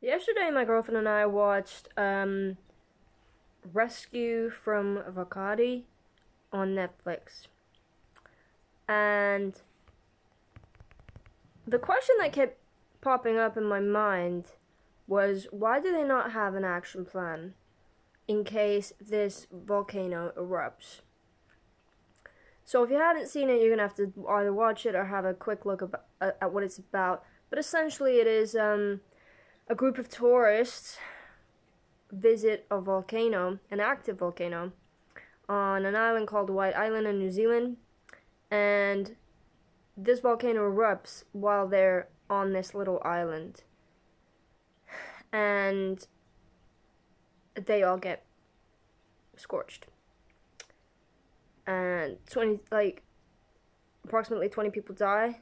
Yesterday, my girlfriend and I watched Rescue from Whakaari on Netflix. And the question that kept popping up in my mind was, why do they not have an action plan in case this volcano erupts? So if you haven't seen it, you're gonna have to either watch it or have a quick look at what it's about. But essentially, it is a group of tourists visit a volcano, an active volcano, on an island called White Island in New Zealand, and this volcano erupts while they're on this little island, and they all get scorched, and approximately 20 people die.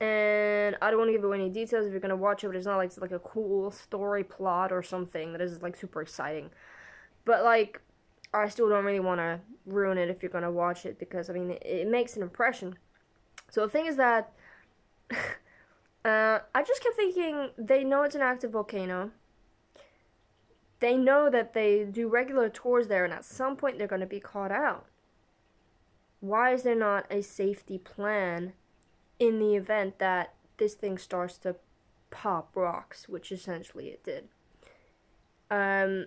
And I don't want to give away any details if you're gonna watch it, but it's not like it's like a cool story plot or something that is like super exciting. But like, I still don't really want to ruin it if you're gonna watch it, because I mean it makes an impression. So the thing is that I just kept thinking, they know it's an active volcano. They know that they do regular tours there, and at some point they're gonna be caught out. Why is there not a safety plan in the event that this thing starts to pop rocks, which essentially it did? I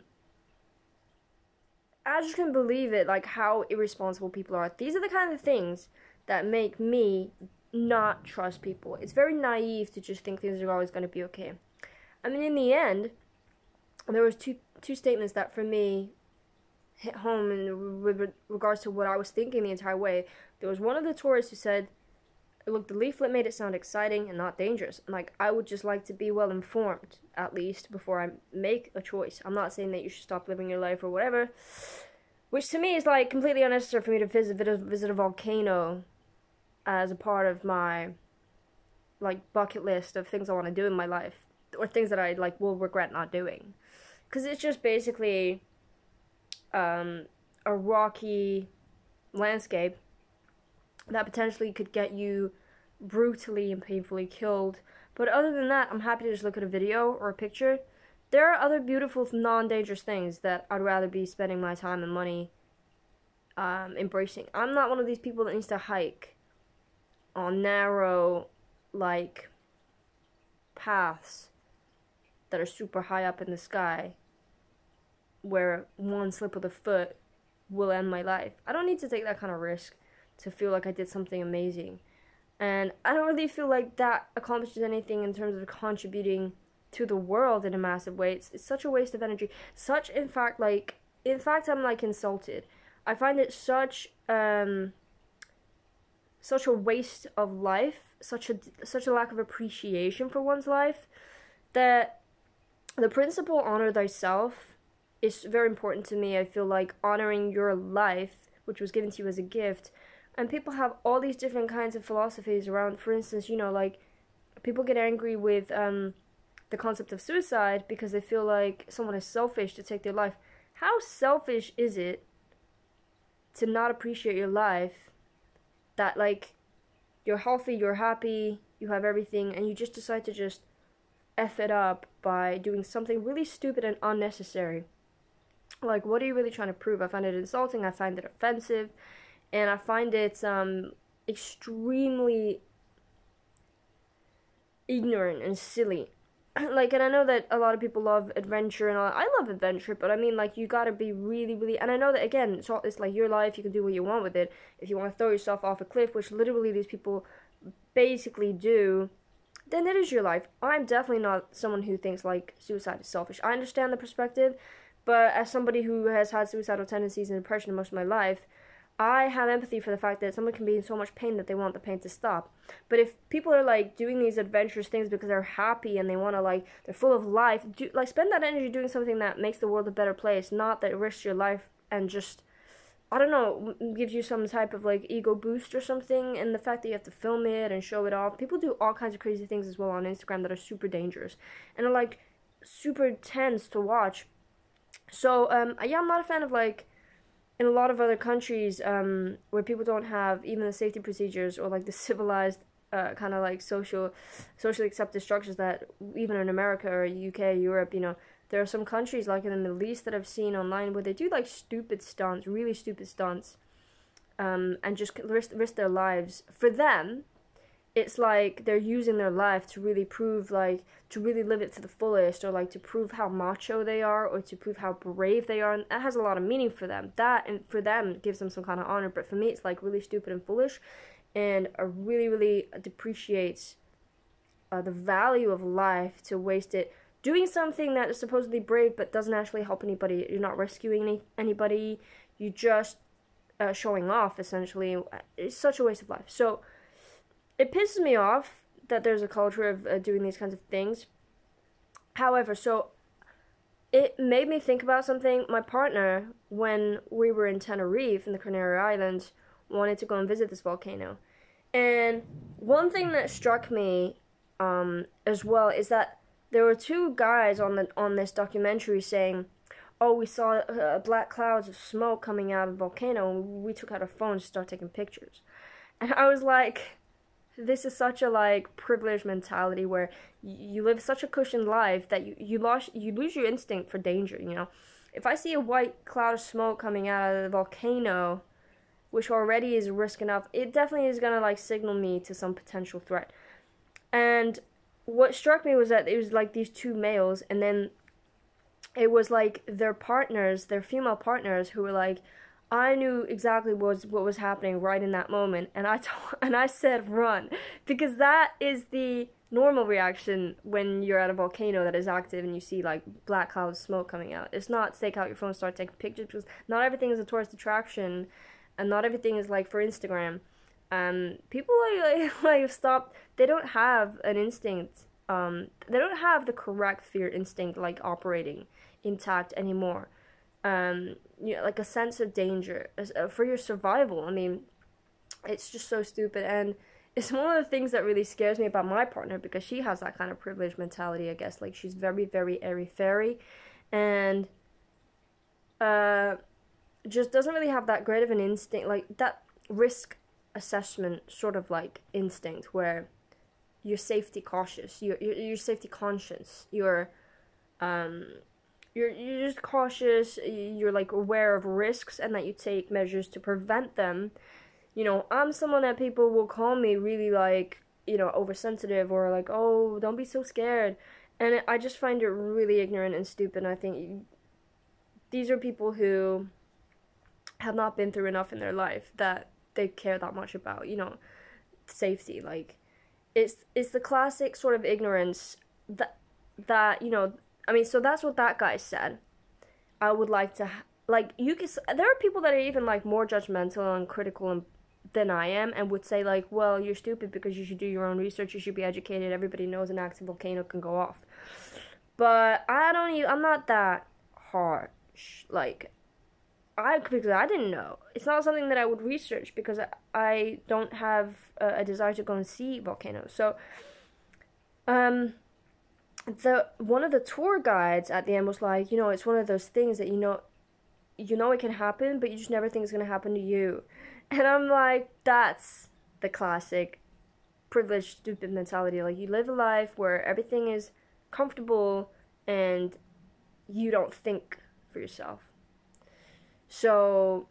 just couldn't believe it, like how irresponsible people are. These are the kind of things that make me not trust people. It's very naive to just think things are always going to be okay. I mean, in the end, there was two statements that for me hit home with regards to what I was thinking the entire way. There was one of the tourists who said, look, the leaflet made it sound exciting and not dangerous. Like, I would just like to be well informed, at least, before I make a choice. I'm not saying that you should stop living your life or whatever, which to me is, like, completely unnecessary for me to visit a volcano as a part of my, like, bucket list of things I want to do in my life, or things that I, like, will regret not doing. Because it's just basically a rocky landscape that potentially could get you brutally and painfully killed. But other than that, I'm happy to just look at a video or a picture. There are other beautiful, non-dangerous things that I'd rather be spending my time and money embracing. I'm not one of these people that needs to hike on narrow, like, paths that are super high up in the sky, where one slip of the foot will end my life. I don't need to take that kind of risk to feel like I did something amazing. And I don't really feel like that accomplishes anything in terms of contributing to the world in a massive way. It's such a waste of energy. In fact, I'm like insulted. I find it such a waste of life, such a lack of appreciation for one's life, that the principle honor thyself is very important to me. I feel like honoring your life, which was given to you as a gift. And people have all these different kinds of philosophies around. For instance, like, people get angry with the concept of suicide because they feel like someone is selfish to take their life. How selfish is it to not appreciate your life, that, like, you're healthy, you're happy, you have everything, and you just decide to just F it up by doing something really stupid and unnecessary? Like, what are you really trying to prove? I find it insulting, I find it offensive, and I find it extremely ignorant and silly. Like, and I know that a lot of people love adventure and all. I love adventure, but I mean, like, you gotta be really, really. And I know that, again, it's like your life. You can do what you want with it. If you want to throw yourself off a cliff, which literally these people basically do, then it is your life. I'm definitely not someone who thinks like suicide is selfish. I understand the perspective, but as somebody who has had suicidal tendencies and depression most of my life, I have empathy for the fact that someone can be in so much pain that they want the pain to stop. But if people are, like, doing these adventurous things because they're happy and they want to, like, they're full of life, spend that energy doing something that makes the world a better place, not that risks your life and just, I don't know, gives you some type of, like, ego boost or something. And the fact that you have to film it and show it off. People do all kinds of crazy things as well on Instagram that are super dangerous and are, like, super tense to watch. So, yeah, I'm not a fan of, like, in a lot of other countries where people don't have even the safety procedures or, like, the civilized kind of like socially accepted structures that even in America or UK, Europe, there are some countries like in the Middle East that I've seen online where they do like stupid stunts, really stupid stunts, and just risk their lives. For them, it's like they're using their life to really prove, like, to really live it to the fullest, or like to prove how macho they are, or to prove how brave they are, and that has a lot of meaning for them. That, and for them, gives them some kind of honor, but for me, it's like really stupid and foolish, and really, really depreciates the value of life to waste it doing something that is supposedly brave, but doesn't actually help anybody. You're not rescuing anybody, you just showing off, essentially. It's such a waste of life. So it pisses me off that there's a culture of doing these kinds of things. However, so it made me think about something. My partner, when we were in Tenerife, in the Canary Islands, wanted to go and visit this volcano. And one thing that struck me as well is that there were two guys on this documentary saying, oh, we saw black clouds of smoke coming out of the volcano, and we took out our phones to start taking pictures. And I was like, this is such a like privileged mentality where you live such a cushioned life that you lose your instinct for danger. If I see a white cloud of smoke coming out of the volcano, which already is risk enough, it definitely is gonna like signal me to some potential threat. And what struck me was that it was like these two males, and then it was like their partners, their female partners, who were like, I knew exactly what was happening right in that moment, and I said run, because that is the normal reaction when you're at a volcano that is active and you see like black clouds of smoke coming out. It's not take out your phone and start taking pictures, because not everything is a tourist attraction, and not everything is like for Instagram. People like stop. They don't have an instinct. They don't have the correct fear instinct like operating intact anymore. Like a sense of danger for your survival. I mean, it's just so stupid, and it's one of the things that really scares me about my partner, because she has that kind of privileged mentality, I guess. Like, she's very, very airy-fairy, and just doesn't really have that great of an instinct, like that risk assessment sort of like instinct, where you're safety cautious, you're safety conscious, you're just cautious, you're like aware of risks, and that you take measures to prevent them. I'm someone that people will call me really like, oversensitive, or like, oh, don't be so scared. And I just find it really ignorant and stupid. And I think these are people who have not been through enough in their life that they care that much about, safety. Like, it's the classic sort of ignorance that I mean, so that's what that guy said. I would like to, there are people that are even, like, more judgmental and critical than I am, and would say, like, well, you're stupid because you should do your own research, you should be educated, everybody knows an active volcano can go off. But I'm not that harsh, because I didn't know. It's not something that I would research, because I don't have a desire to go and see volcanoes. So, one of the tour guides at the end was like, it's one of those things that it can happen, but you just never think it's gonna happen to you. And I'm like, that's the classic privileged, stupid mentality. Like, you live a life where everything is comfortable and you don't think for yourself. So,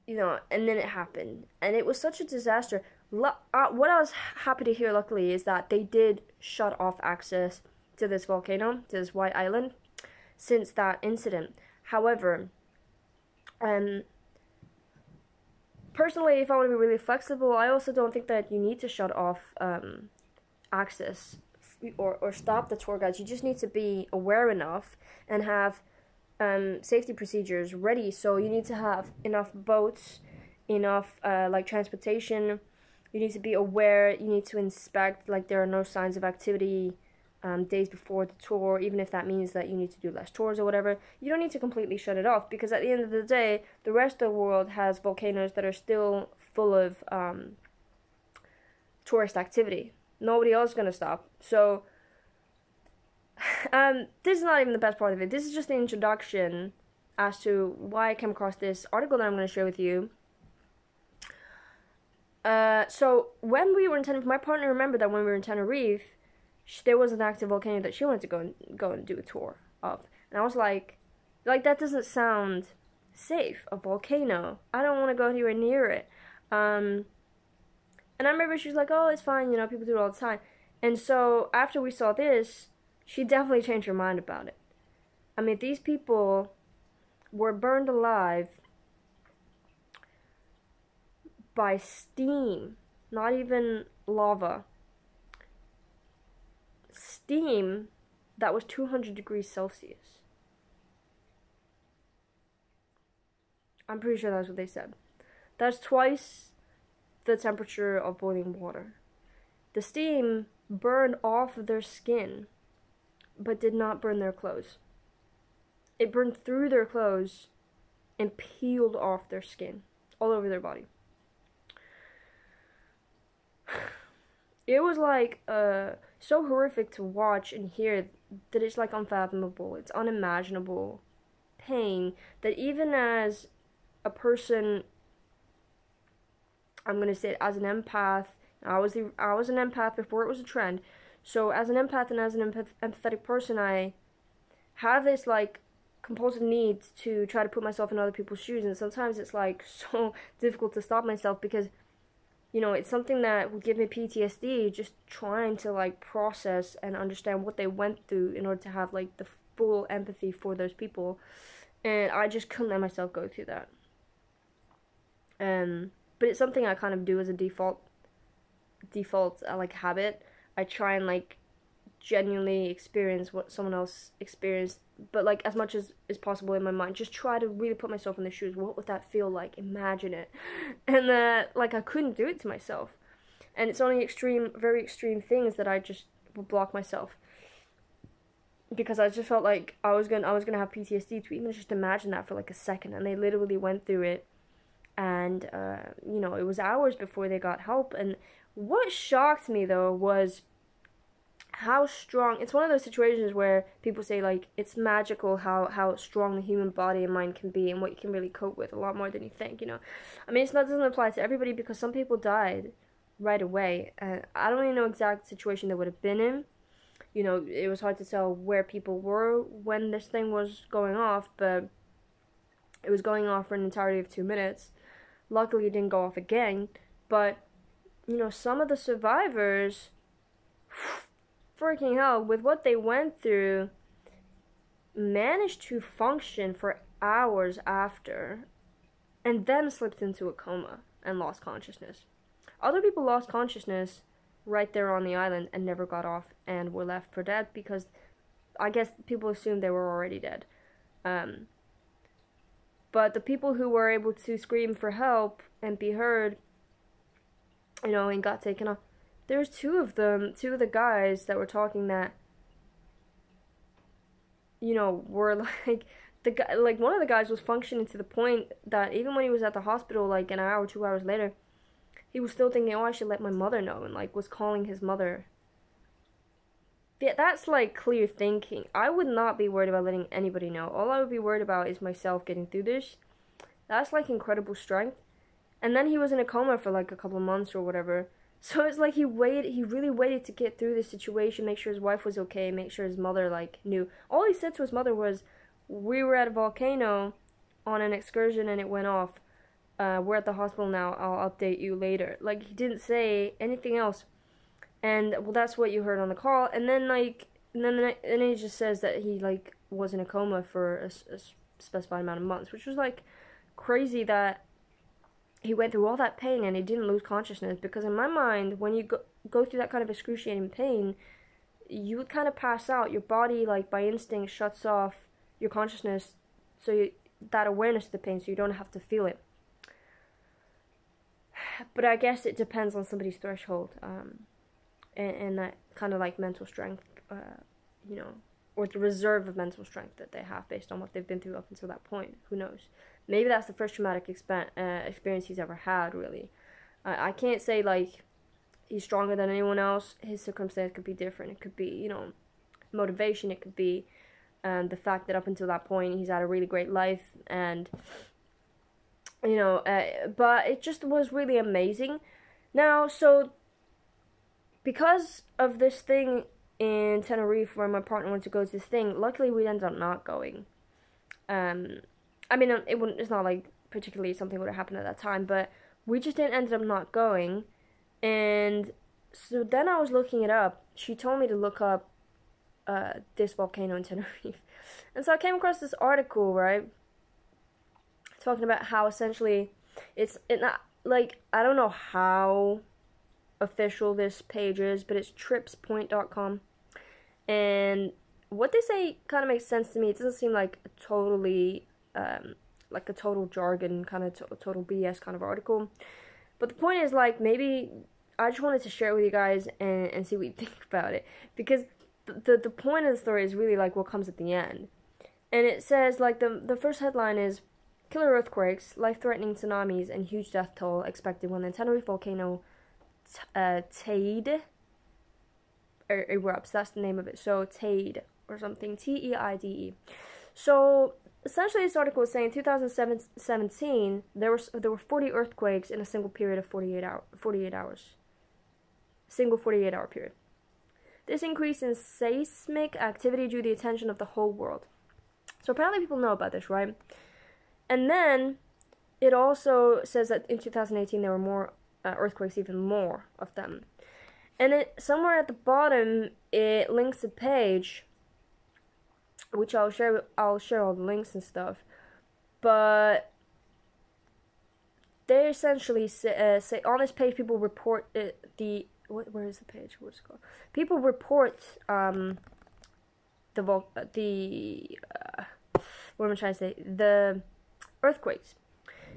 and then it happened, and it was such a disaster. What I was happy to hear, luckily, is that they did shut off access to this volcano, to this white island, since that incident. However, personally, if I want to be really flexible, I also don't think that you need to shut off access or stop the tour guides. You just need to be aware enough and have safety procedures ready. So you need to have enough boats, enough transportation. You need to be aware. You need to inspect, like, there are no signs of activity days before the tour, even if that means that you need to do less tours or whatever. You don't need to completely shut it off, because at the end of the day, the rest of the world has volcanoes that are still full of tourist activity. Nobody else is going to stop. So, this is not even the best part of it. This is just the introduction as to why I came across this article that I'm going to share with you. So when we were in Tenerife, my partner remembered that when we were in Tenerife, there was an active volcano that she wanted to go and do a tour of, and I was like that doesn't sound safe. A volcano. I don't want to go anywhere near it. And I remember she was like, "Oh, it's fine. You know, people do it all the time." And so after we saw this, she definitely changed her mind about it. I mean, these people were burned alive by steam, not even lava. Steam that was 200 degrees Celsius. I'm pretty sure that's what they said. That's twice the temperature of boiling water. The steam burned off their skin, but did not burn their clothes. It burned through their clothes and peeled off their skin, all over their body. It was like so horrific to watch and hear that it's like unfathomable. It's unimaginable pain that even as a person, I'm gonna say it, as an empath. I was an empath before it was a trend. So as an empath and as an empathetic person, I have this like compulsive need to try to put myself in other people's shoes, and sometimes it's like so difficult to stop myself because, you know, it's something that would give me PTSD, just trying to like process and understand what they went through in order to have like the full empathy for those people, and I just couldn't let myself go through that. But it's something I kind of do as a default like habit. I try and like genuinely experience what someone else experienced, but like as much as is possible in my mind, just try to really put myself in their shoes. What would that feel like? Imagine it. And like I couldn't do it to myself, and it's only very extreme things that I just would block myself, because I just felt like I was gonna have PTSD to even just imagine that for like a second. And they literally went through it, and you know, it was hours before they got help. And what shocked me though was how strong. It's one of those situations where people say like it's magical how strong the human body and mind can be, and what you can really cope with, a lot more than you think, you know. I mean, that doesn't apply to everybody, because some people died right away, and I don't even know exact situation they would have been in. You know, it was hard to tell where people were when this thing was going off, but it was going off for an entirety of 2 minutes. Luckily, it didn't go off again, but, you know, some of the survivors, freaking hell, with what they went through, managed to function for hours after, and then slipped into a coma and lost consciousness. Other people lost consciousness right there on the island and never got off and were left for dead, because I guess people assumed they were already dead. But the people who were able to scream for help and be heard, you know, and got taken off, there's two of the guys that were talking that, you know, were like, the guy, like one of the guys was functioning to the point that even when he was at the hospital, like an hour, 2 hours later, he was still thinking, oh, I should let my mother know, and like was calling his mother. Yeah, that's like clear thinking. I would not be worried about letting anybody know. All I would be worried about is myself getting through this. That's like incredible strength. And then he was in a coma for like a couple of months or whatever. So it's like he really waited to get through this situation, make sure his wife was okay, make sure his mother like knew. All he said to his mother was, we were at a volcano on an excursion and it went off. We're at the hospital now, I'll update you later. Like, he didn't say anything else. And well, that's what you heard on the call. And then and then he just says that he like was in a coma for a specified amount of months, which was like crazy that he went through all that pain and he didn't lose consciousness. Because in my mind, when you go through that kind of excruciating pain, you would kind of pass out. Your body, like by instinct, shuts off your consciousness, so that awareness of the pain, so you don't have to feel it. But I guess it depends on somebody's threshold, and that kind of like mental strength, you know, or the reserve of mental strength that they have based on what they've been through up until that point. Who knows? Maybe that's the first traumatic experience he's ever had, really. I can't say, like, he's stronger than anyone else. His circumstance could be different. It could be, you know, motivation. It could be the fact that up until that point he's had a really great life. And, you know, but it just was really amazing. Now, so because of this thing in Tenerife where my partner wanted to go to this thing, luckily we ended up not going. I mean, it's not like particularly something would have happened at that time, but we just didn't end up not going. And so then I was looking it up. She told me to look up this volcano in Tenerife. And so I came across this article, right, talking about how essentially it's not like, I don't know how official this page is, but it's tripspoint.com. And what they say kind of makes sense to me. It doesn't seem like a totally like a total jargon kind of total BS kind of article. But the point is, like, maybe I just wanted to share it with you guys and see what you think about it, because the point of the story is really like what comes at the end. And it says, like, the first headline is killer earthquakes, life-threatening tsunamis, and huge death toll expected when the Tenerife volcano Teide erupts. That's the name of it. So Teide or something, Teide. So essentially, this article is saying 2017 there were 40 earthquakes in a single period of 48 hours. Single 48-hour period. This increase in seismic activity drew the attention of the whole world. So apparently people know about this, right? And then it also says that in 2018 there were more earthquakes, even more of them. And somewhere at the bottom it links a page, which I'll share all the links and stuff. But they essentially say on this page people report where is the page? What's it called? People report what am I trying to say? The earthquakes,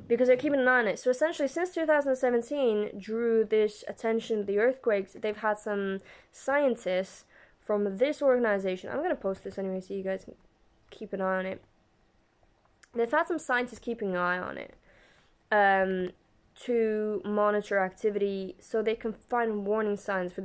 because they're keeping an eye on it. So essentially, since 2017 drew this attention to the earthquakes, they've had some scientists from this organization. I'm gonna post this anyway, so you guys can keep an eye on it. They've had some scientists keeping an eye on it to monitor activity, so they can find warning signs for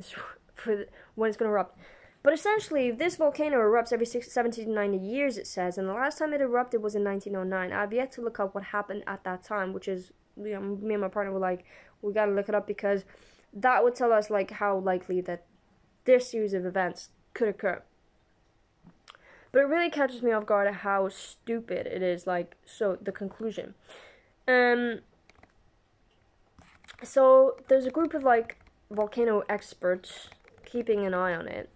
when it's gonna erupt. But essentially, this volcano erupts every 70 to 90 years, it says, and the last time it erupted was in 1909. I've yet to look up what happened at that time, which is, me and my partner were like, we gotta look it up, because that would tell us, like, how likely that this series of events could occur. But it really catches me off guard at how stupid it is, like, so, the conclusion. So, there's a group of, like, volcano experts keeping an eye on it,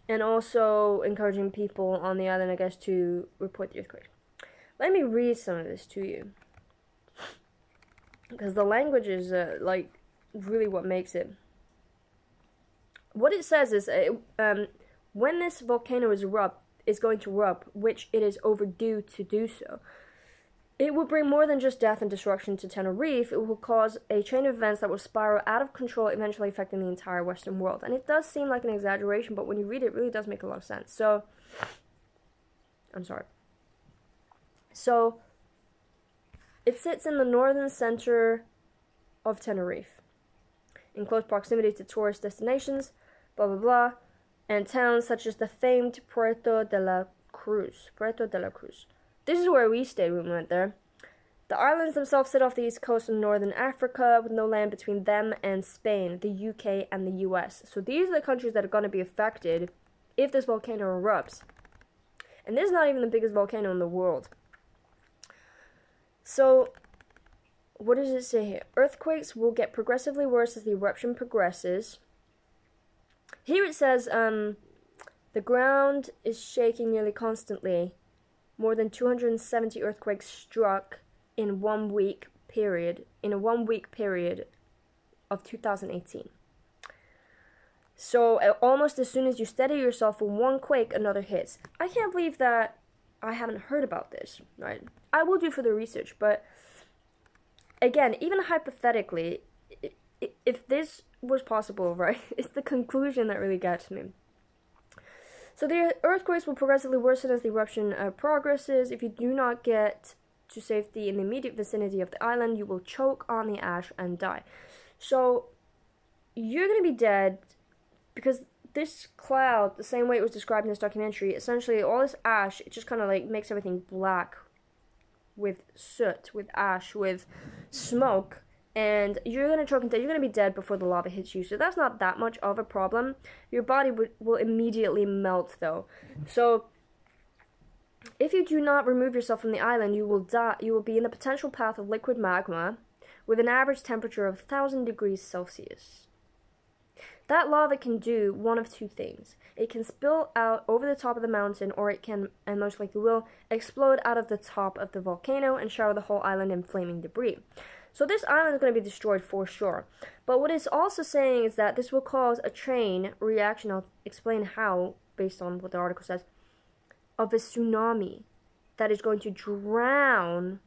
and also encouraging people on the island, I guess, to report the earthquake. Let me read some of this to you, because the language is, like, really what makes it. What it says is, when this volcano is going to erupt, which it is overdue to do so, it will bring more than just death and destruction to Tenerife. It will cause a chain of events that will spiral out of control, eventually affecting the entire Western world. And it does seem like an exaggeration, but when you read it, it really does make a lot of sense. So, I'm sorry. So, it sits in the northern center of Tenerife, in close proximity to tourist destinations, blah, blah, blah, and towns such as the famed Puerto de la Cruz. This is where we stayed when we went there. The islands themselves sit off the east coast of northern Africa, with no land between them and Spain, the UK, and the US. So these are the countries that are going to be affected if this volcano erupts. And this is not even the biggest volcano in the world. So, what does it say here? Earthquakes will get progressively worse as the eruption progresses. Here it says, the ground is shaking nearly constantly. More than 270 earthquakes struck in a 1 week period of 2018. So almost as soon as you steady yourself for one quake, another hits. I can't believe that I haven't heard about this, right? I will do further research, but again, even hypothetically, if this was possible, right, it's the conclusion that really gets me. So the earthquakes will progressively worsen as the eruption progresses. If you do not get to safety in the immediate vicinity of the island, you will choke on the ash and die. So you're going to be dead, because this cloud, the same way it was described in this documentary, essentially all this ash, it just kind of like makes everything black with soot, with ash, with smoke, and you're going to choke and dead. You're going to be dead before the lava hits you. So that's not that much of a problem. Your body will immediately melt, though. So if you do not remove yourself from the island, you will die. You will be in the potential path of liquid magma with an average temperature of 1,000 degrees Celsius. That lava can do one of two things. It can spill out over the top of the mountain, or it can, and most likely will, explode out of the top of the volcano and shower the whole island in flaming debris. So this island is going to be destroyed for sure. But what it's also saying is that this will cause a chain reaction. I'll explain how, based on what the article says, of a tsunami that is going to drown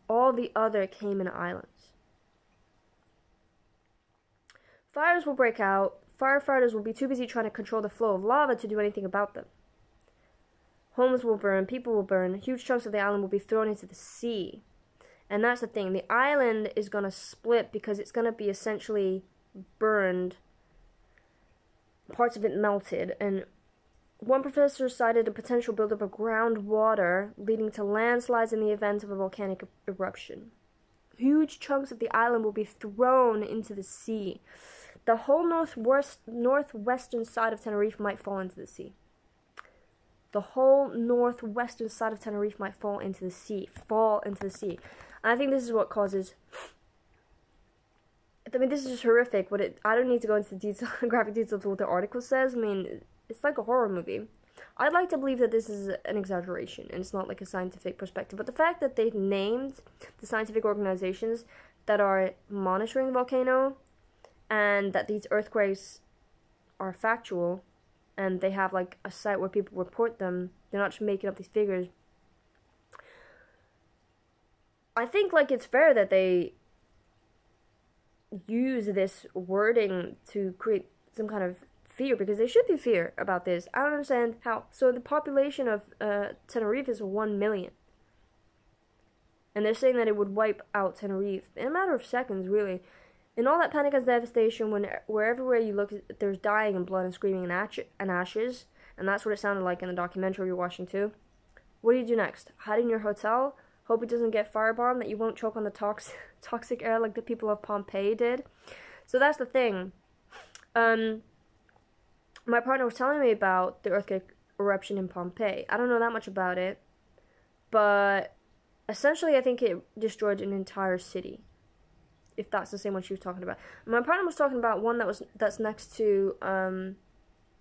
all the other Cayman Islands. Fires will break out. Firefighters will be too busy trying to control the flow of lava to do anything about them. Homes will burn, people will burn, huge chunks of the island will be thrown into the sea. And that's the thing, the island is going to split because it's going to be essentially burned, parts of it melted, and one professor cited a potential buildup of groundwater leading to landslides in the event of a volcanic eruption. Huge chunks of the island will be thrown into the sea. The whole northwestern side of Tenerife might fall into the sea. The whole northwestern side of Tenerife might fall into the sea. And I think this is what causes... I mean, this is just horrific. I don't need to go into the graphic details of what the article says. I mean, it's like a horror movie. I'd like to believe that this is an exaggeration, and it's not like a scientific perspective. But the fact that they've named the scientific organizations that are monitoring the volcano, and that these earthquakes are factual, and they have like a site where people report them, they're not just making up these figures. I think like it's fair that they use this wording to create some kind of fear, because there should be fear about this. I don't understand how. So the population of Tenerife is 1 million. And they're saying that it would wipe out Tenerife in a matter of seconds, really. In all that panic and devastation, wherever you look, there's dying and blood and screaming and ashes, and that's what it sounded like in the documentary you're watching too. What do you do next? Hide in your hotel? Hope it doesn't get firebombed, that you won't choke on the toxic air like the people of Pompeii did? So that's the thing. My partner was telling me about the earthquake eruption in Pompeii. I don't know that much about it, but essentially I think it destroyed an entire city. If that's the same one she was talking about. My partner was talking about one that's next to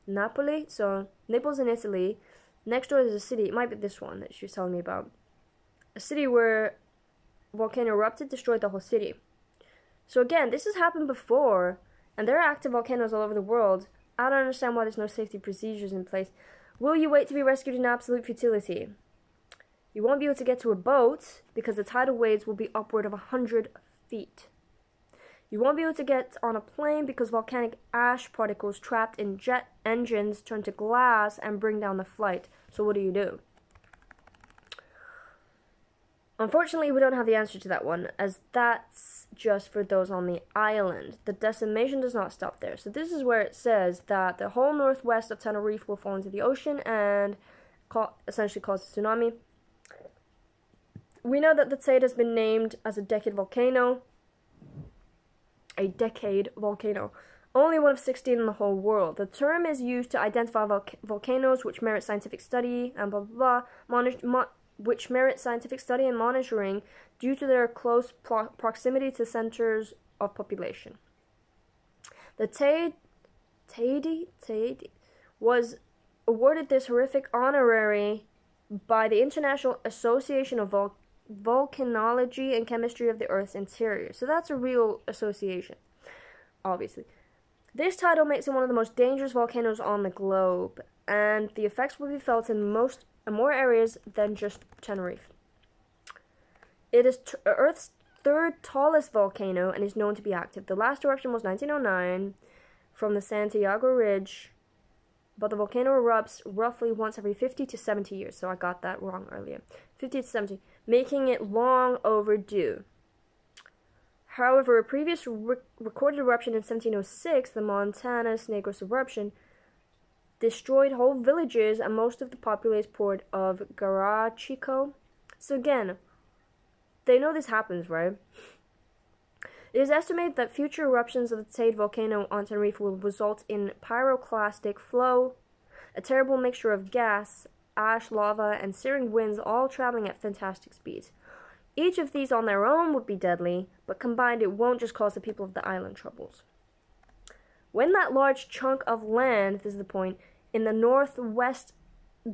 Napoli. So Naples in Italy. Next door is a city. It might be this one that she was telling me about. A city where a volcano erupted, destroyed the whole city. So again, this has happened before, and there are active volcanoes all over the world. I don't understand why there's no safety procedures in place. Will you wait to be rescued in absolute futility? You won't be able to get to a boat because the tidal waves will be upward of 100 feet. You won't be able to get on a plane because volcanic ash particles trapped in jet engines turn to glass and bring down the flight. So what do? Unfortunately, we don't have the answer to that one, as that's just for those on the island. The decimation does not stop there. So this is where it says that the whole northwest of Tenerife will fall into the ocean and essentially cause a tsunami. We know that the Teide has been named as a decade volcano. Only one of 16 in the whole world. The term is used to identify volcanoes which merit scientific study and blah blah blah, which merit scientific study and monitoring due to their close proximity to centers of population. The Teide was awarded this horrific honorary by the International Association of Volcanology and Chemistry of the Earth's Interior. So that's a real association, obviously. This title makes it one of the most dangerous volcanoes on the globe, and the effects will be felt in more areas than just Tenerife. It is Earth's third tallest volcano and is known to be active. The last eruption was 1909 from the Santiago Ridge, but the volcano erupts roughly once every 50 to 70 years, so I got that wrong earlier. 50 to 70, making it long overdue. However, a previous recorded eruption in 1706, the Montañas Negras eruption, destroyed whole villages and most of the populated port of Garachico. So again, they know this happens, right? It is estimated that future eruptions of the Tenerife Volcano on Tenerife will result in pyroclastic flow, a terrible mixture of gas, ash, lava, and searing winds all traveling at fantastic speeds. Each of these on their own would be deadly, but combined it won't just cause the people of the island troubles. When that large chunk of land, this is the point, in the northwest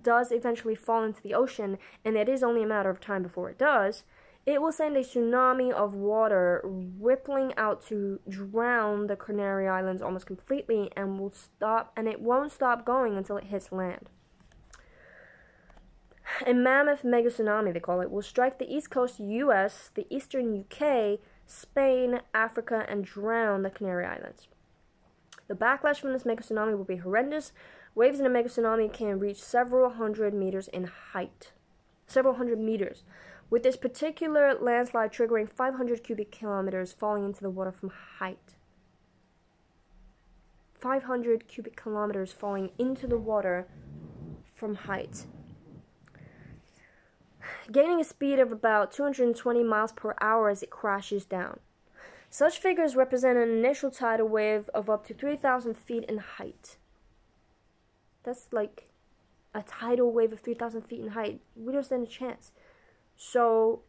does eventually fall into the ocean, and it is only a matter of time before it does, it will send a tsunami of water rippling out to drown the Canary Islands almost completely, and it won't stop going until it hits land. A mammoth mega tsunami, they call it, will strike the east coast US, the eastern UK, Spain, Africa, and drown the Canary Islands. The backlash from this mega tsunami will be horrendous. Waves in a mega tsunami can reach several hundred meters in height. Several hundred meters. With this particular landslide triggering 500 cubic kilometers falling into the water from height. 500 cubic kilometers falling into the water from height. Gaining a speed of about 220 miles per hour as it crashes down. Such figures represent an initial tidal wave of up to 3,000 feet in height. That's like a tidal wave of 3,000 feet in height. We don't stand a chance. So,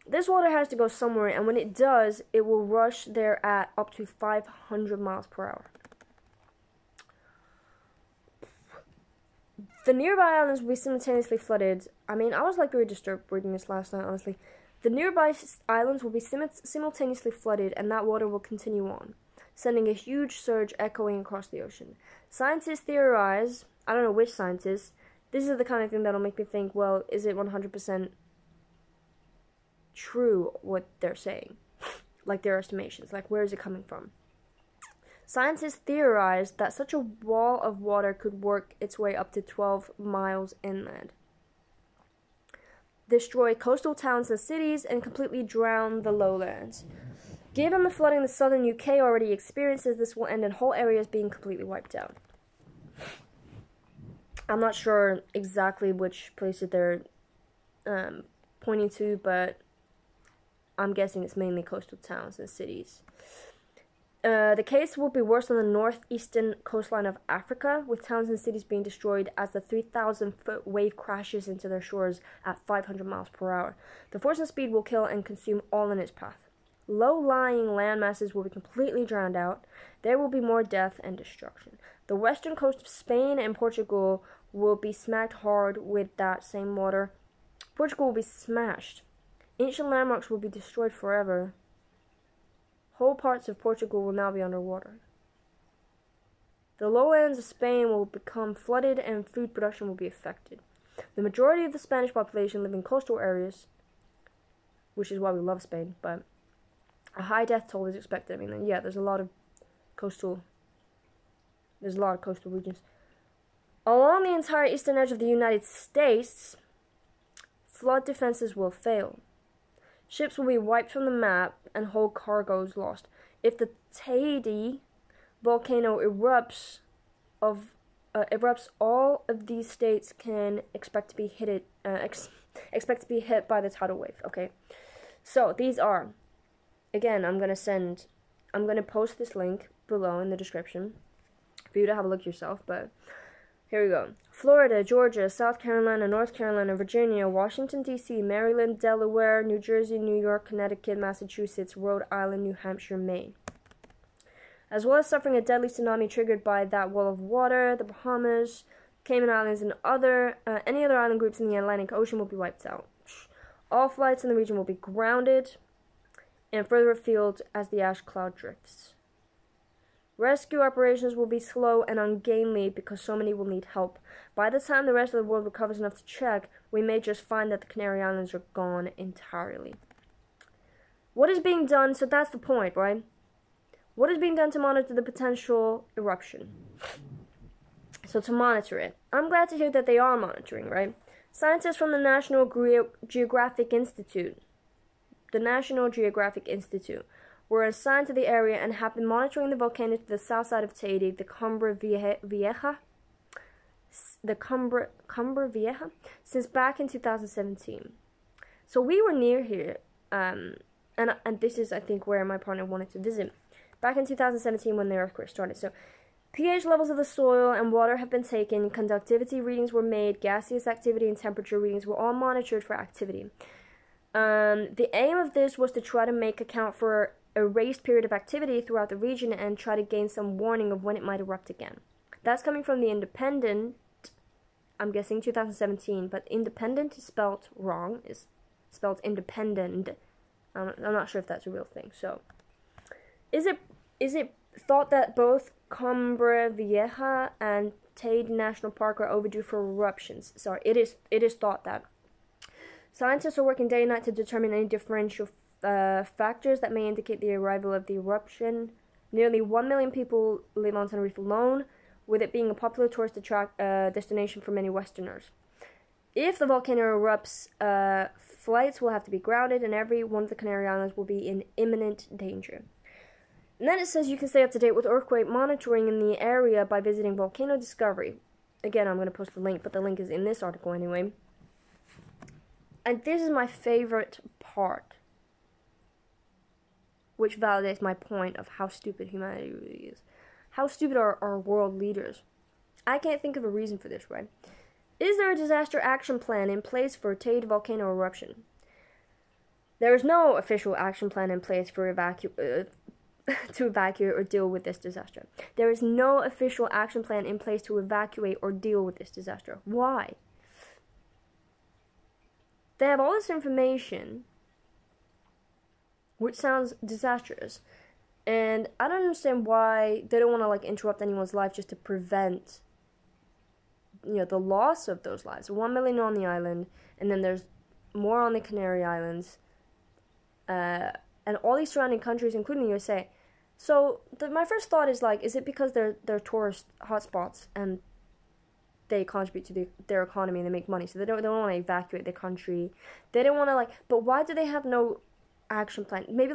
this water has to go somewhere, and when it does, it will rush there at up to 500 miles per hour. The nearby islands will be simultaneously flooded. I was like very disturbed reading this last night, honestly. The nearby islands will be simultaneously flooded, and that water will continue on, sending a huge surge echoing across the ocean. Scientists theorize, I don't know which scientists, this is the kind of thing that'll make me think, well, is it 100% true what they're saying? Like their estimations, like where is it coming from? Scientists theorize that such a wall of water could work its way up to 12 miles inland, destroy coastal towns and cities, and completely drown the lowlands. Given the flooding the southern UK already experiences, this will end in whole areas being completely wiped out. I'm not sure exactly which places they're pointing to, but I'm guessing it's mainly coastal towns and cities. The case will be worse on the northeastern coastline of Africa, with towns and cities being destroyed as the 3,000-foot wave crashes into their shores at 500 miles per hour. The force and speed will kill and consume all in its path. Low-lying land masses will be completely drowned out. There will be more death and destruction. The western coast of Spain and Portugal will be smacked hard with that same water. Portugal will be smashed. Ancient landmarks will be destroyed forever. Whole parts of Portugal will now be underwater. The lowlands of Spain will become flooded and food production will be affected. The majority of the Spanish population live in coastal areas, which is why we love Spain, but a high death toll is expected. There's a lot of coastal regions. Along the entire eastern edge of the United States, flood defenses will fail. Ships will be wiped from the map and whole cargoes lost. If the Tenerife volcano erupts, all of these states can expect to be hit by the tidal wave. Okay, so these are, again, I'm gonna post this link below in the description for you to have a look yourself, but here we go. Florida, Georgia, South Carolina, North Carolina, Virginia, Washington, D.C., Maryland, Delaware, New Jersey, New York, Connecticut, Massachusetts, Rhode Island, New Hampshire, Maine. As well as suffering a deadly tsunami triggered by that wall of water, the Bahamas, Cayman Islands, and any other island groups in the Atlantic Ocean will be wiped out. All flights in the region will be grounded and further afield as the ash cloud drifts. Rescue operations will be slow and ungainly because so many will need help. By the time the rest of the world recovers enough to check, we may just find that the Canary Islands are gone entirely. What is being done? So that's the point, right? What is being done to monitor the potential eruption? So to monitor it. I'm glad to hear that they are monitoring, right? Scientists from the National Geographic Institute, were assigned to the area and have been monitoring the volcano to the south side of Tenerife, the Cumbre Vieja, since back in 2017. So we were near here and this is, I think, where my partner wanted to visit. Back in 2017 when the earthquake started. So, pH levels of the soil and water have been taken, conductivity readings were made, gaseous activity and temperature readings were all monitored for activity. The aim of this was to try to make account for a raised period of activity throughout the region and try to gain some warning of when it might erupt again. That's coming from the Independent, I'm guessing 2017, but Independent is spelled wrong, it's spelled independent. I'm not sure if that's a real thing. So, is it thought that both Cumbre Vieja and Teide National Park are overdue for eruptions? Sorry, it is thought that. Scientists are working day and night to determine any differential factors that may indicate the arrival of the eruption. Nearly 1 million people live on Tenerife alone, with it being a popular tourist destination for many Westerners. If the volcano erupts, flights will have to be grounded, and every one of the Canary Islands will be in imminent danger. And then it says you can stay up to date with earthquake monitoring in the area by visiting Volcano Discovery. Again, I'm going to post the link, but the link is in this article anyway. And this is my favorite part, which validates my point of how stupid humanity really is. How stupid are our world leaders? I can't think of a reason for this, right? Is there a disaster action plan in place for Teide volcano eruption? There is no official action plan in place for to evacuate or deal with this disaster. There is no official action plan in place to evacuate or deal with this disaster. Why? They have all this information, which sounds disastrous, and I don't understand why they don't want to interrupt anyone's life just to prevent, the loss of those lives. 1 million on the island, and then there's more on the Canary Islands, and all these surrounding countries, including the USA. So my first thought is is it because they're tourist hotspots and they contribute to their economy and they make money, so they don't want to evacuate the country. They don't want to but why do they have no action plan? Maybe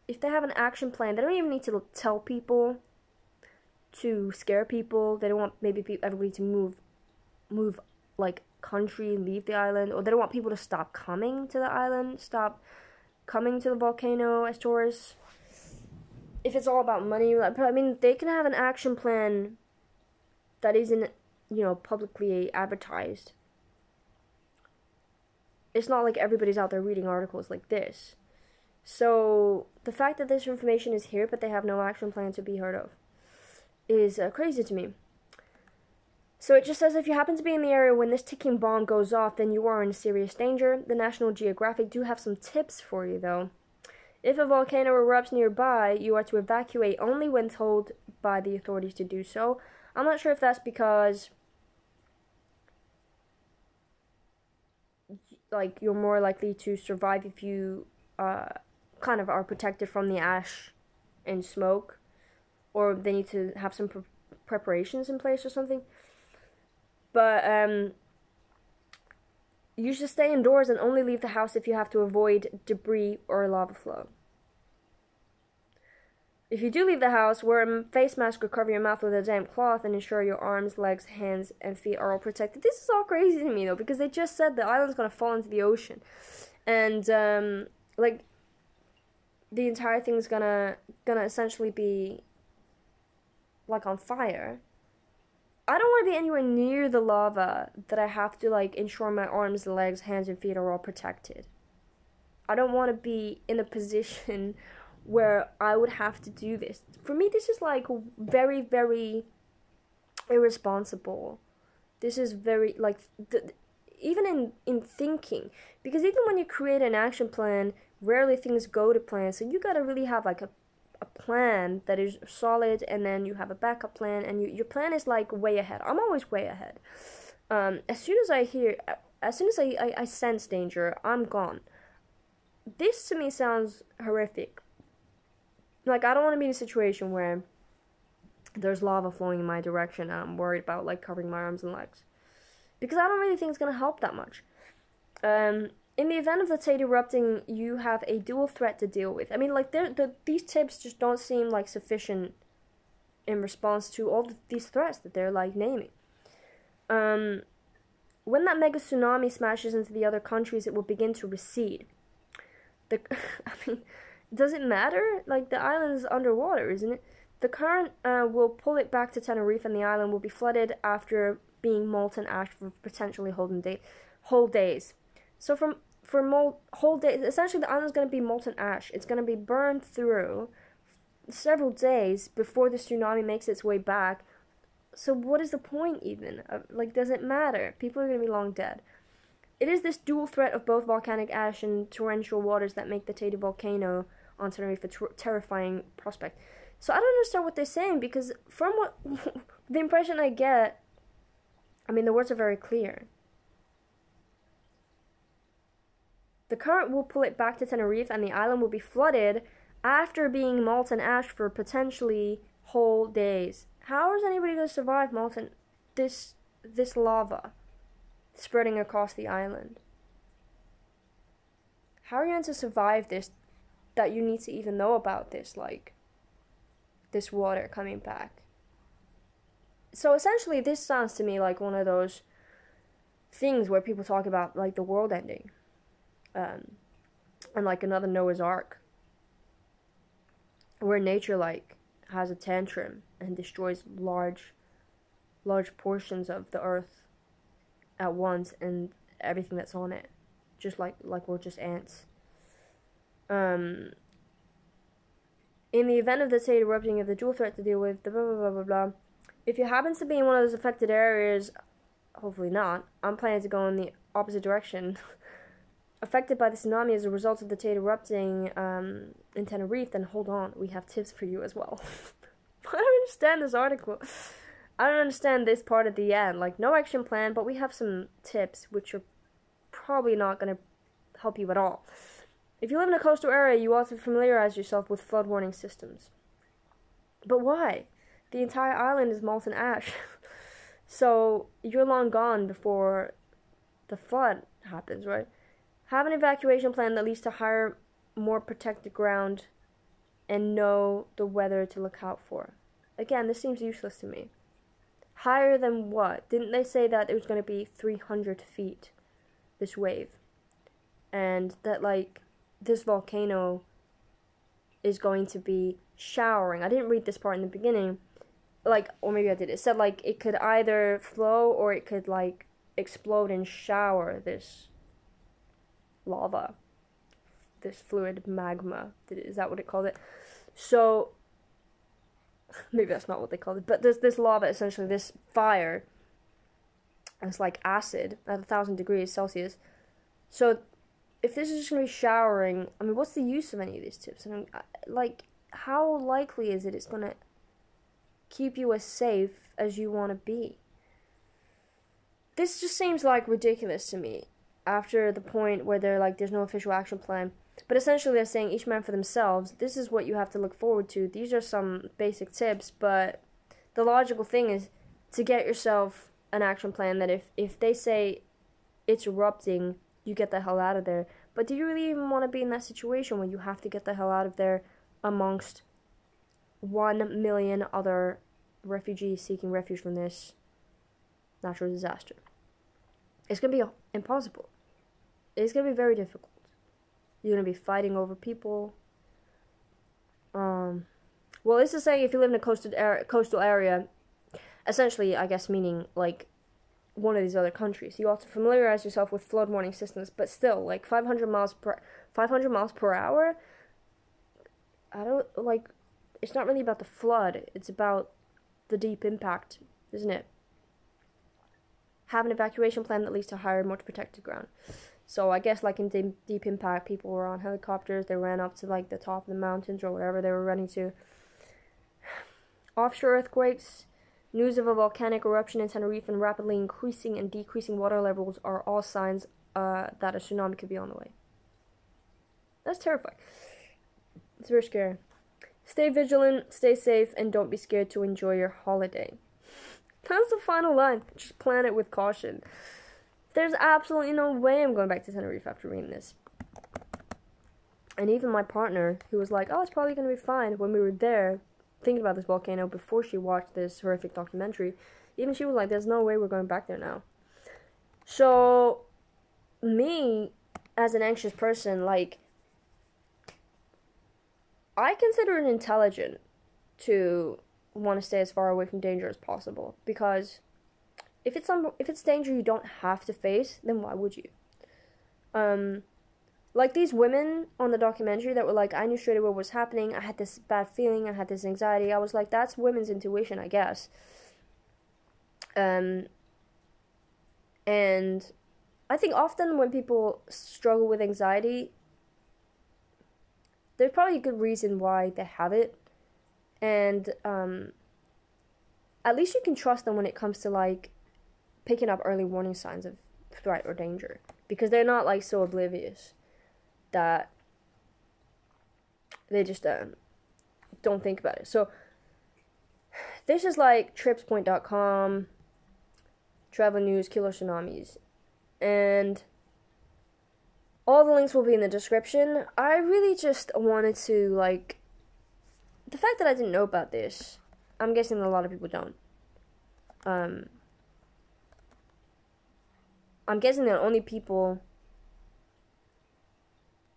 if they have an action plan, they don't even need to tell people to scare people. They don't want everybody to move country, leave the island, or they don't want people to stop coming to the island, stop coming to the volcano as tourists. If it's all about money, they can have an action plan that isn't publicly advertised. It's not like everybody's out there reading articles like this. So the fact that this information is here but they have no action plan to be heard of is crazy to me. So it just says if you happen to be in the area when this ticking bomb goes off, then you are in serious danger. The National Geographic do have some tips for you though. If a volcano erupts nearby, you are to evacuate only when told by the authorities to do so. I'm not sure if that's because you're more likely to survive if you kind of are protected from the ash and smoke, or they need to have some preparations in place or something. But you should stay indoors and only leave the house if you have to avoid debris or lava flow. If you do leave the house, wear a face mask or cover your mouth with a damp cloth and ensure your arms, legs, hands, and feet are all protected. This is all crazy to me, though, because they just said the island's going to fall into the ocean. And, the entire thing's gonna essentially be, on fire. I don't want to be anywhere near the lava that I have to, ensure my arms, legs, hands, and feet are all protected. I don't want to be in a position where I would have to do this. For me, this is, very, very irresponsible. This is very, even in thinking. Because even when you create an action plan, rarely things go to plan. So you got to really have, a plan that is solid, and then you have a backup plan, and your plan is way ahead. I'm always way ahead. As soon as I sense danger, I'm gone. This to me sounds horrific. I don't want to be in a situation where there's lava flowing in my direction and I'm worried about covering my arms and legs, because I don't really think it's gonna help that much. In the event of the Teide erupting, you have a dual threat to deal with. These tips just don't seem sufficient in response to all these threats that they're naming. When that mega tsunami smashes into the other countries, it will begin to recede. I mean, does it matter? Like, the island is underwater, isn't it? The current will pull it back to Tenerife, and the island will be flooded after being molten ash for potentially whole days. So for whole days, essentially the island's going to be molten ash. It's going to be burned through several days before the tsunami makes its way back. So what is the point even? Like, does it matter? People are going to be long dead. It is this dual threat of both volcanic ash and torrential waters that make the Tenerife Volcano on Tenerife a terrifying prospect. So I don't understand what they're saying, because from what the impression I get, I mean, the words are very clear. The current will pull it back to Tenerife, and the island will be flooded after being molten ash for potentially whole days. How is anybody going to survive this lava spreading across the island? How are you going to survive this, that you need to even know about this, like, this water coming back? So essentially, this sounds to me like one of those things where people talk about, like, the world ending, and like another Noah's Ark, where nature, like, has a tantrum and destroys large portions of the earth at once, and everything that's on it, just like we're just ants. In the event of the state erupting, of the dual threat to deal with, the blah blah blah blah blah. If you happen to be in one of those affected areas, hopefully not, I'm planning to go in the opposite direction. Affected by the tsunami as a result of the state erupting in Tenerife, then hold on, we have tips for you as well. I don't understand this article. I don't understand this part at the end. Like, no action plan, but we have some tips, which are probably not going to help you at all. If you live in a coastal area, you ought to familiarize yourself with flood warning systems. But why? The entire island is molten ash. So, you're long gone before the flood happens, right? Have an evacuation plan that leads to higher, more protected ground, and know the weather to look out for. Again, this seems useless to me. Higher than what? Didn't they say that it was going to be 300 feet, this wave? And that, like, this volcano is going to be showering. I didn't read this part in the beginning. Like, or maybe I did. It said, like, it could either flow or it could, like, explode and shower this lava, this fluid magma. Is that what it called it? So, maybe that's not what they called it, but this lava, essentially, this fire, it's like acid at 1,000 degrees Celsius. So, if this is just going to be showering, I mean, what's the use of any of these tips? I mean, like, how likely is it it's going to keep you as safe as you want to be? This just seems, like, ridiculous to me, after the point where they're like, there's no official action plan. But essentially they're saying each man for themselves. This is what you have to look forward to. These are some basic tips, but the logical thing is to get yourself an action plan that if they say it's erupting, you get the hell out of there. But do you really even want to be in that situation when you have to get the hell out of there amongst 1 million other refugees seeking refuge from this natural disaster? It's going to be impossible. It's going to be very difficult. You're going to be fighting over people. Well, this is saying if you live in a coastal area, essentially, I guess, meaning, like, one of these other countries. You ought to familiarize yourself with flood warning systems, but still, like, 500 miles per hour? I don't, like, it's not really about the flood. It's about the deep impact, isn't it? Have an evacuation plan that leads to higher, more protected ground. So I guess, like, in deep impact, people were on helicopters. They ran up to, like, the top of the mountains or whatever they were running to. Offshore earthquakes, news of a volcanic eruption in Tenerife, and rapidly increasing and decreasing water levels are all signs that a tsunami could be on the way. That's terrifying. It's very scary. Stay vigilant, stay safe, and don't be scared to enjoy your holiday. That's the final line. Just plan it with caution. There's absolutely no way I'm going back to Tenerife after reading this. And even my partner, who was like, oh, it's probably going to be fine, when we were there, thinking about this volcano before she watched this horrific documentary, even she was like, there's no way we're going back there now. So, me, as an anxious person, like, I consider it intelligent to want to stay as far away from danger as possible, because if it's danger you don't have to face, then why would you? Like these women on the documentary that were like, I knew straight away what was happening, I had this bad feeling, I had this anxiety. I was like, that's women's intuition, I guess. And I think often when people struggle with anxiety, there's probably a good reason why they have it. And at least you can trust them when it comes to like picking up early warning signs of threat or danger, because they're not like so oblivious that they just don't think about it. So this is like tripspoint.com, travel news, killer tsunamis, and all the links will be in the description. I really just wanted to, like, the fact that I didn't know about this, I'm guessing a lot of people don't. I'm guessing that only people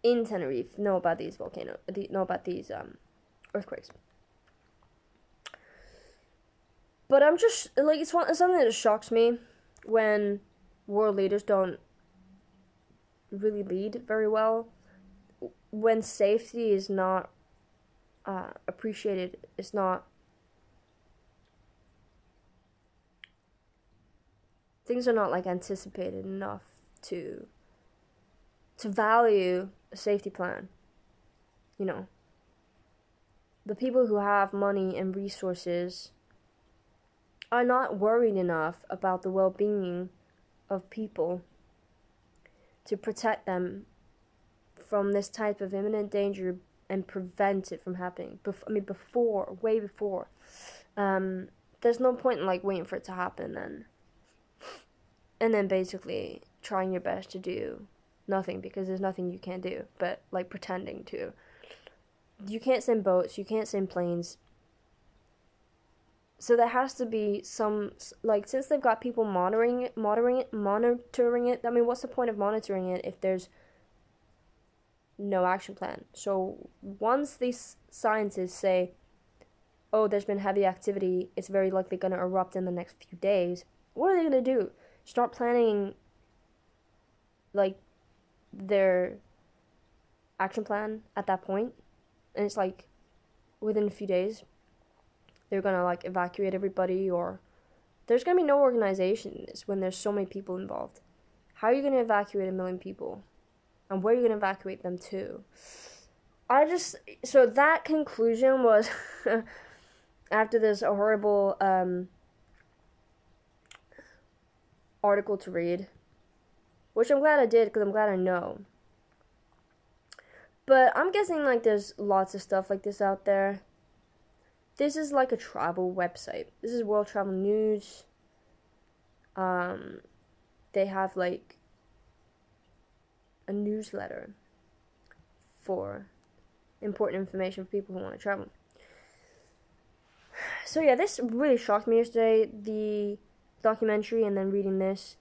in Tenerife know about these earthquakes. But I'm just, like, it's something that shocks me when world leaders don't really lead very well. When safety is not appreciated, things are not, like, anticipated enough to value a safety plan. You know, the people who have money and resources are not worried enough about the well-being of people to protect them from this type of imminent danger and prevent it from happening. Way before. There's no point in, like, waiting for it to happen and then basically trying your best to do nothing, because there's nothing you can do but, like, pretending to. You can't send boats, you can't send planes. So there has to be some, like, since they've got people monitoring it, I mean, what's the point of monitoring it if there's no action plan? So once these scientists say, oh, there's been heavy activity, it's very likely going to erupt in the next few days, what are they going to do? Start planning, like, their action plan at that point? And it's like, within a few days, they're going to, like, evacuate everybody, or there's going to be no organization in this when there's so many people involved. How are you going to evacuate 1 million people? And where are you going to evacuate them to? So that conclusion was, after this horrible article to read, which I'm glad I did, because I'm glad I know. But I'm guessing, like, there's lots of stuff like this out there. This is like a travel website. This is World Travel News. They have, like, a newsletter for important information for people who want to travel. So yeah, this really shocked me yesterday, the documentary, and then reading this.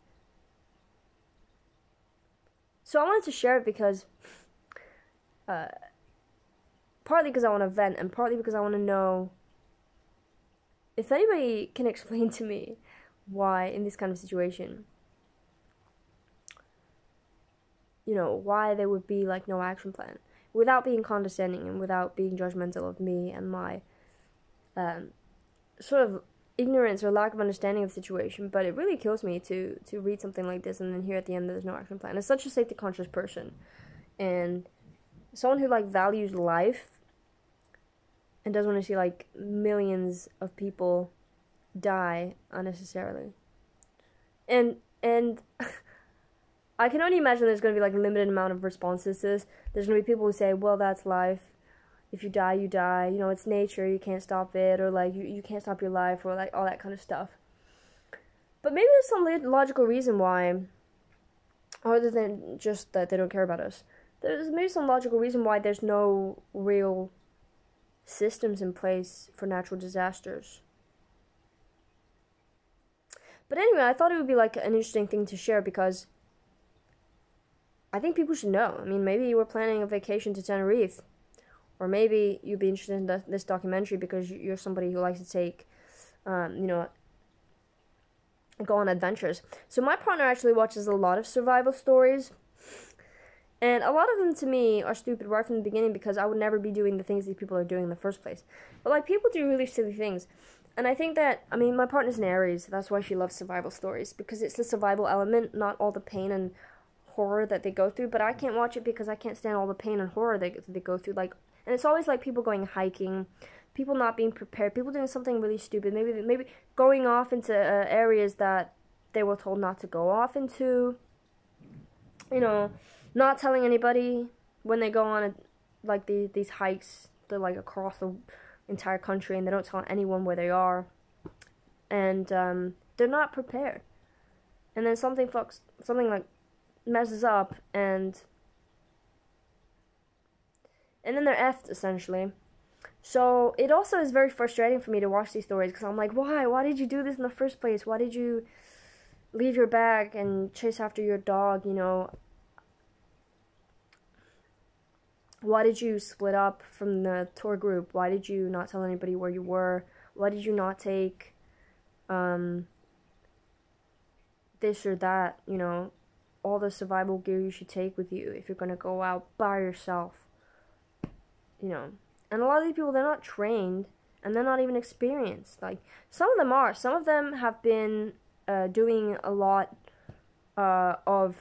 So I wanted to share it because, partly because I want to vent, and partly because I want to know if anybody can explain to me why, in this kind of situation, you know, why there would be, like, no action plan, without being condescending and without being judgmental of me and my sort of ignorance or lack of understanding of the situation. But it really kills me to read something like this and then hear at the end that there's no action plan. As such a safety conscious person, and someone who, like, values life and doesn't want to see, like, millions of people die unnecessarily. And I can only imagine there's going to be, like, a limited amount of responses to this. There's going to be people who say, well, that's life. If you die, you die. You know, it's nature. You can't stop it. Or, like, you can't stop your life, or, like, all that kind of stuff. But maybe there's some logical reason why, other than just that they don't care about us. There's maybe some logical reason why there's no real systems in place for natural disasters. But anyway, I thought it would be, like, an interesting thing to share, because I think people should know. I mean, maybe you were planning a vacation to Tenerife, Or maybe you'd be interested in this documentary because you're somebody who likes to take, you know, go on adventures. So my partner actually watches a lot of survival stories. And a lot of them to me are stupid right from the beginning because I would never be doing the things these people are doing in the first place. But like people do really silly things. And I think that, I mean, my partner's an Aries. That's why she loves survival stories. Because it's the survival element, not all the pain and horror that they go through. But I can't watch it because I can't stand all the pain and horror they go through. Like, and it's always like people going hiking, people not being prepared, people doing something really stupid. Maybe going off into areas that they were told not to go off into. You know, not telling anybody when they go on like these hikes. They're like across the entire country and they don't tell anyone where they are. And they're not prepared. And then something like messes up and then they're effed essentially. So it also is very frustrating for me to watch these stories because I'm like, why did you do this in the first place? Why did you leave your bag and chase after your dog, you know? Why did you split up from the tour group? Why did you not tell anybody where you were? Why did you not take this or that, you know, all the survival gear you should take with you if you're going to go out by yourself, you know? And a lot of these people, they're not trained and they're not even experienced. Like, some of them are. Some of them have been doing a lot of,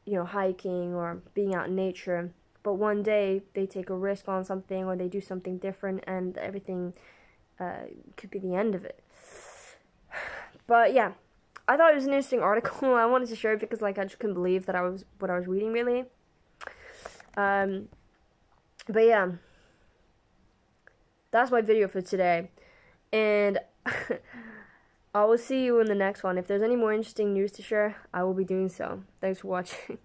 you know, hiking or being out in nature. But one day, they take a risk on something or they do something different and everything could be the end of it. But yeah, I thought it was an interesting article. I wanted to share it because, like, I just couldn't believe that what I was reading, really. But yeah, that's my video for today. And I will see you in the next one. If there's any more interesting news to share, I will be doing so. Thanks for watching.